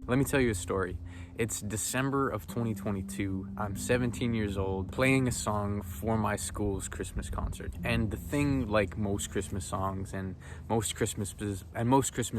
Let me tell you a story. It's December of 2022. I'm 17 years old, playing a song for my school's Christmas concert. And the thing, like most Christmas songs and most Christmas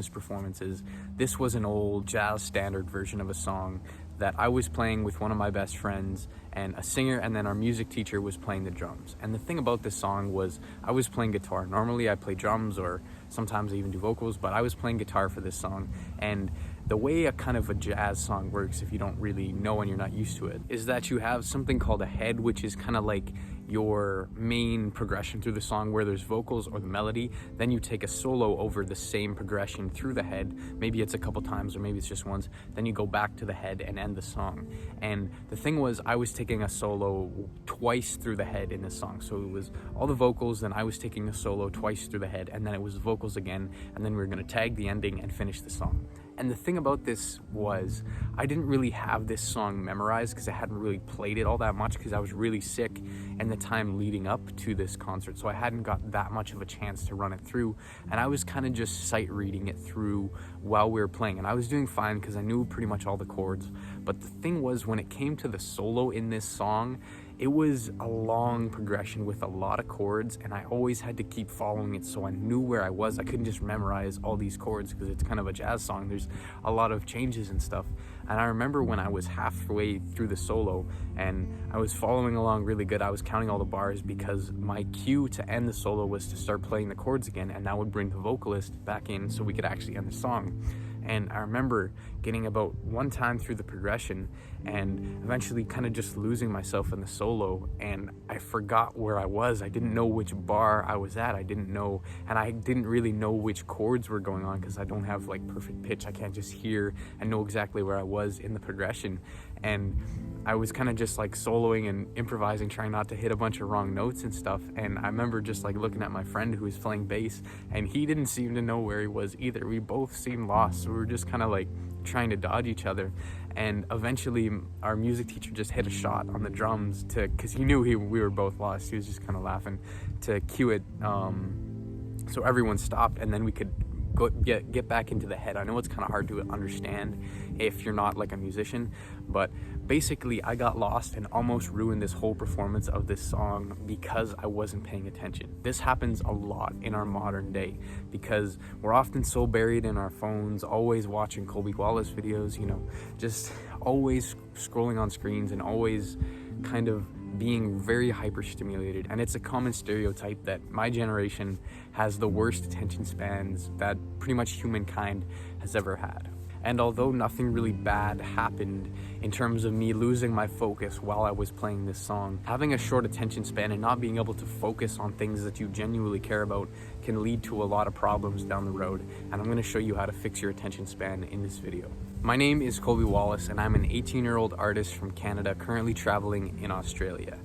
performances, this was an old jazz standard version of a song that I was playing with one of my best friends and a singer, and then our music teacher was playing the drums. And the thing about this song was I was playing guitar. Normally I play drums or sometimes I even do vocals, but I was playing guitar for this song. And the way a kind of a jazz song works, if you don't really know and you're not used to it, is that you have something called a head, which is kind of like your main progression through the song where there's vocals or the melody. Then you take a solo over the same progression through the head. Maybe it's a couple times or maybe it's just once. Then you go back to the head and end the song. And the thing was, I was taking a solo twice through the head in this song. So it was all the vocals, then I was taking a solo twice through the head, and then it was vocals again, and then we were gonna tag the ending and finish the song. And the thing about this was I didn't really have this song memorized because I hadn't really played it all that much because I was really sick in the time leading up to this concert. So I hadn't got that much of a chance to run it through. And I was kind of just sight reading it through while we were playing. And I was doing fine because I knew pretty much all the chords. But the thing was, when it came to the solo in this song, it was a long progression with a lot of chords, and I always had to keep following it so I knew where I was. I couldn't just memorize all these chords because it's kind of a jazz song. There's a lot of changes and stuff. And I remember when I was halfway through the solo and I was following along really good, I was counting all the bars because my cue to end the solo was to start playing the chords again, and that would bring the vocalist back in so we could actually end the song. And I remember getting about one time through the progression and eventually kind of just losing myself in the solo, and I forgot where I was. I didn't know which bar I was at. I didn't know, and I didn't really know which chords were going on because I don't have like perfect pitch. I can't just hear and know exactly where I was in the progression. And I was kind of just like soloing and improvising, trying not to hit a bunch of wrong notes and stuff. And I remember just like looking at my friend who was playing bass, and he didn't seem to know where he was either. We both seemed lost, so we were just kind of like trying to dodge each other. And eventually our music teacher just hit a shot on the drums because he knew we were both lost. He was just kind of laughing to cue it, so everyone stopped, and then we could get back into the head. I know it's kind of hard to understand if you're not like a musician, but basically I got lost and almost ruined this whole performance of this song because I wasn't paying attention. This happens a lot in our modern day because we're often so buried in our phones, always watching Colby Wallace videos, just always scrolling on screens and always kind of being very hyper-stimulated. And it's a common stereotype that my generation has the worst attention spans that pretty much humankind has ever had. And although nothing really bad happened in terms of me losing my focus while I was playing this song, having a short attention span and not being able to focus on things that you genuinely care about can lead to a lot of problems down the road. And I'm going to show you how to fix your attention span in this video. My name is Colby Wallace, and I'm an 18-year-old artist from Canada currently traveling in Australia.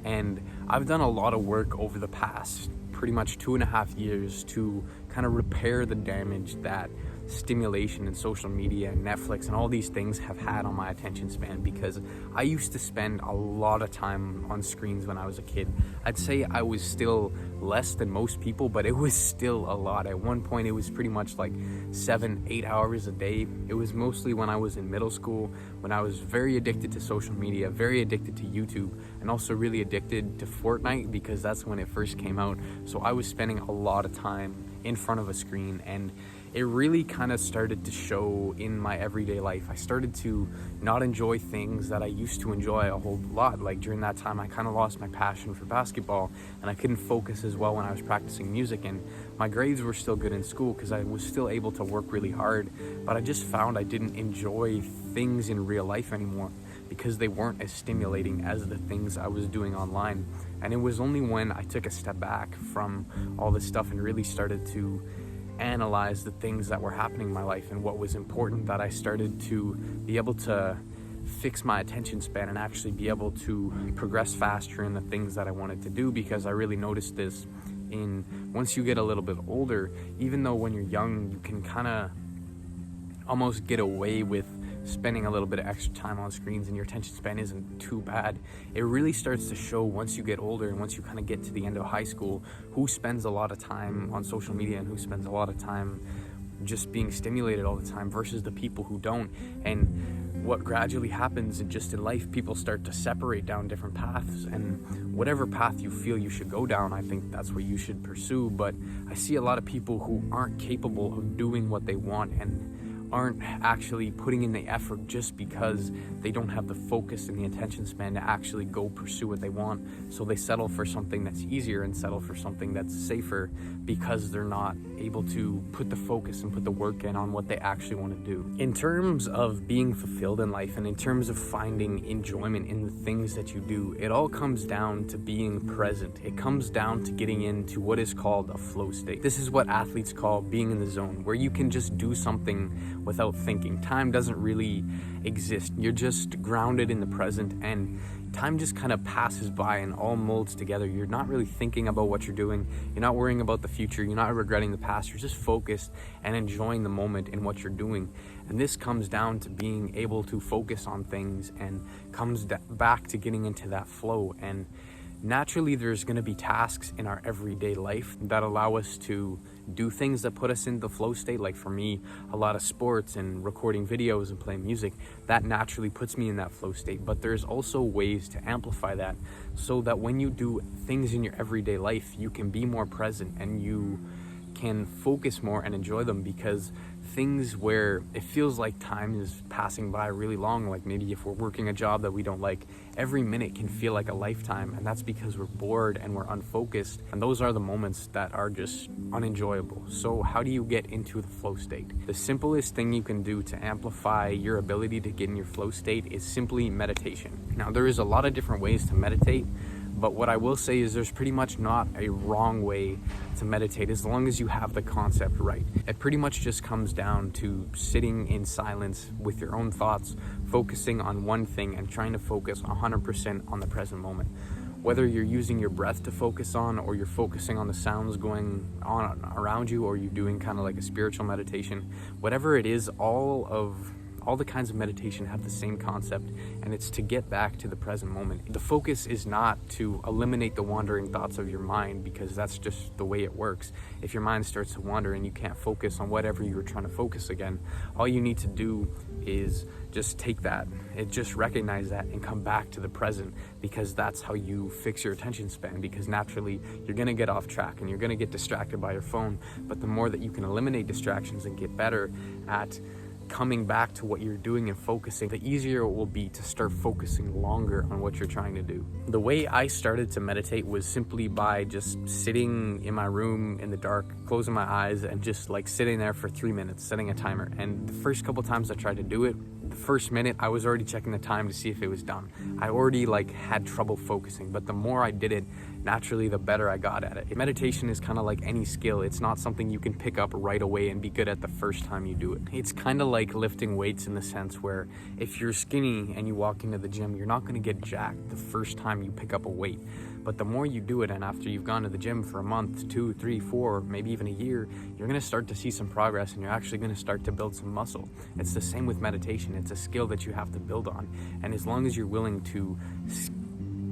And I've done a lot of work over the past pretty much 2.5 years to kind of repair the damage that stimulation and social media and Netflix and all these things have had on my attention span, because I used to spend a lot of time on screens when I was a kid. I'd say I was still less than most people, but it was still a lot. At one point it was pretty much like 7-8 hours a day. It was mostly when I was in middle school, when I was very addicted to social media, very addicted to YouTube, and also really addicted to Fortnite because that's when it first came out. So I was spending a lot of time in front of a screen, and it really kind of started to show in my everyday life. I started to not enjoy things that I used to enjoy a whole lot. Like during that time, I kind of lost my passion for basketball, and I couldn't focus as well when I was practicing music, and my grades were still good in school because I was still able to work really hard, but I just found I didn't enjoy things in real life anymore because they weren't as stimulating as the things I was doing online. And it was only when I took a step back from all this stuff and really started to analyze the things that were happening in my life and what was important that I started to be able to fix my attention span and actually be able to progress faster in the things that I wanted to do. Because I really noticed this once you get a little bit older, even though when you're young you can kind of almost get away with spending a little bit of extra time on screens and your attention span isn't too bad, it really starts to show once you get older and once you kind of get to the end of high school who spends a lot of time on social media and who spends a lot of time just being stimulated all the time versus the people who don't. And what gradually happens just in life, people start to separate down different paths, and whatever path you feel you should go down, I think that's what you should pursue. But I see a lot of people who aren't capable of doing what they want and aren't actually putting in the effort just because they don't have the focus and the attention span to actually go pursue what they want. So they settle for something that's easier and settle for something that's safer because they're not able to put the focus and put the work in on what they actually want to do. In terms of being fulfilled in life and in terms of finding enjoyment in the things that you do, it all comes down to being present. It comes down to getting into what is called a flow state. This is what athletes call being in the zone, where you can just do something without thinking. Time doesn't really exist. You're just grounded in the present, and time just kind of passes by and all molds together. You're not really thinking about what you're doing. You're not worrying about the future. You're not regretting the past. You're just focused and enjoying the moment in what you're doing. And this comes down to being able to focus on things and comes back to getting into that flow. And naturally, there's going to be tasks in our everyday life that allow us to do things that put us in the flow state. Like for me, a lot of sports and recording videos and playing music, that naturally puts me in that flow state. But there's also ways to amplify that so that when you do things in your everyday life, you can be more present and you can focus more and enjoy them, because things where it feels like time is passing by really long, like maybe if we're working a job that we don't like, every minute can feel like a lifetime, and that's because we're bored and we're unfocused, and those are the moments that are just unenjoyable. So how do you get into the flow state? The simplest thing you can do to amplify your ability to get in your flow state is simply meditation. Now, there is a lot of different ways to meditate, but what I will say is there's pretty much not a wrong way to meditate as long as you have the concept right. It pretty much just comes down to sitting in silence with your own thoughts, focusing on one thing and trying to focus 100% on the present moment. Whether you're using your breath to focus on, or you're focusing on the sounds going on around you, or you're doing kind of like a spiritual meditation, whatever it is, all the kinds of meditation have the same concept, and it's to get back to the present moment. The focus is not to eliminate the wandering thoughts of your mind, because that's just the way it works. If your mind starts to wander and you can't focus on whatever you were trying to focus again, all you need to do is just take that, just recognize that and come back to the present, because that's how you fix your attention span. Because naturally you're gonna get off track and you're gonna get distracted by your phone, but the more that you can eliminate distractions and get better at coming back to what you're doing and focusing, the easier it will be to start focusing longer on what you're trying to do. The way I started to meditate was simply by just sitting in my room in the dark, closing my eyes, and just like sitting there for 3 minutes, setting a timer. And the first couple times I tried to do it, the first minute I was already checking the time to see if it was done. I already had trouble focusing, but the more I did it, naturally the better I got at it. Meditation is kind of like any skill. It's not something you can pick up right away and be good at the first time you do it. It's kind of like lifting weights in the sense where if you're skinny and you walk into the gym, you're not going to get jacked the first time you pick up a weight. But the more you do it, and after you've gone to the gym for a month, 2, 3, 4, maybe even a year, you're going to start to see some progress, and you're actually going to start to build some muscle. It's the same with meditation. It's a skill that you have to build on. And as long as you're willing to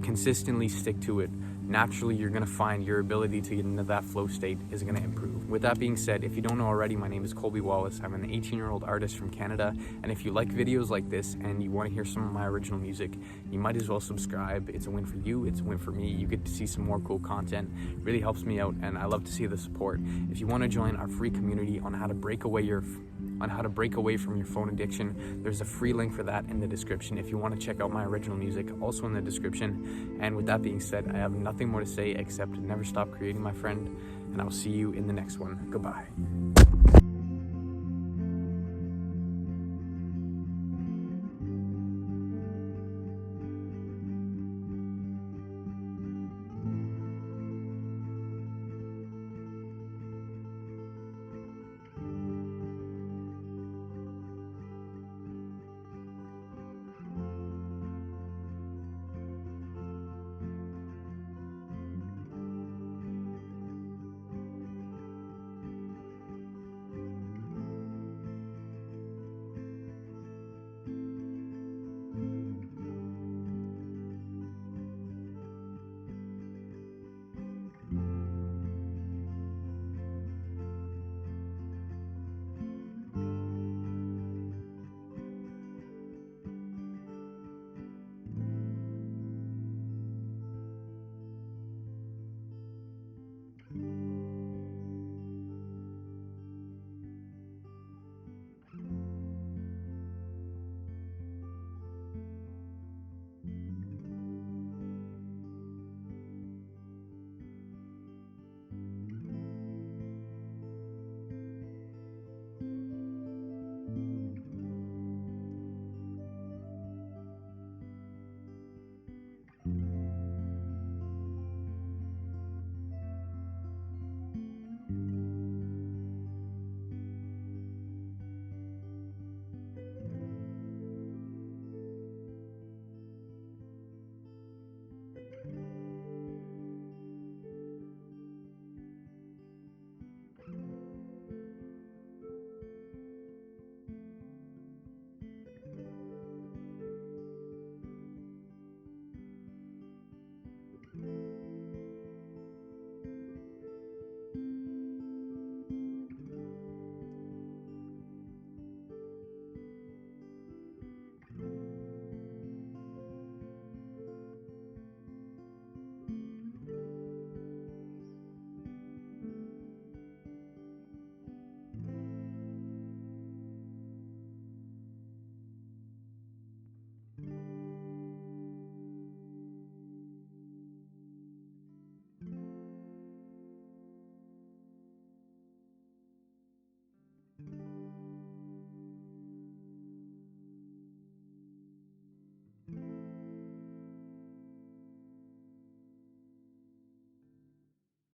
consistently stick to it, naturally you're going to find your ability to get into that flow state is going to improve. With that being said, if you don't know already, my name is Colby Wallace. I'm an 18-year-old artist from Canada, and if you like videos like this and you want to hear some of my original music, you might as well subscribe. It's a win for you, it's a win for me. You get to see some more cool content. It really helps me out, and I love to see the support. If you want to join our free community on how to break away from your phone addiction, there's a free link for that in the description. If you want to check out my original music, also in the description. And with that being said, I have nothing more to say except never stop creating, my friend, and I'll see you in the next one. Goodbye.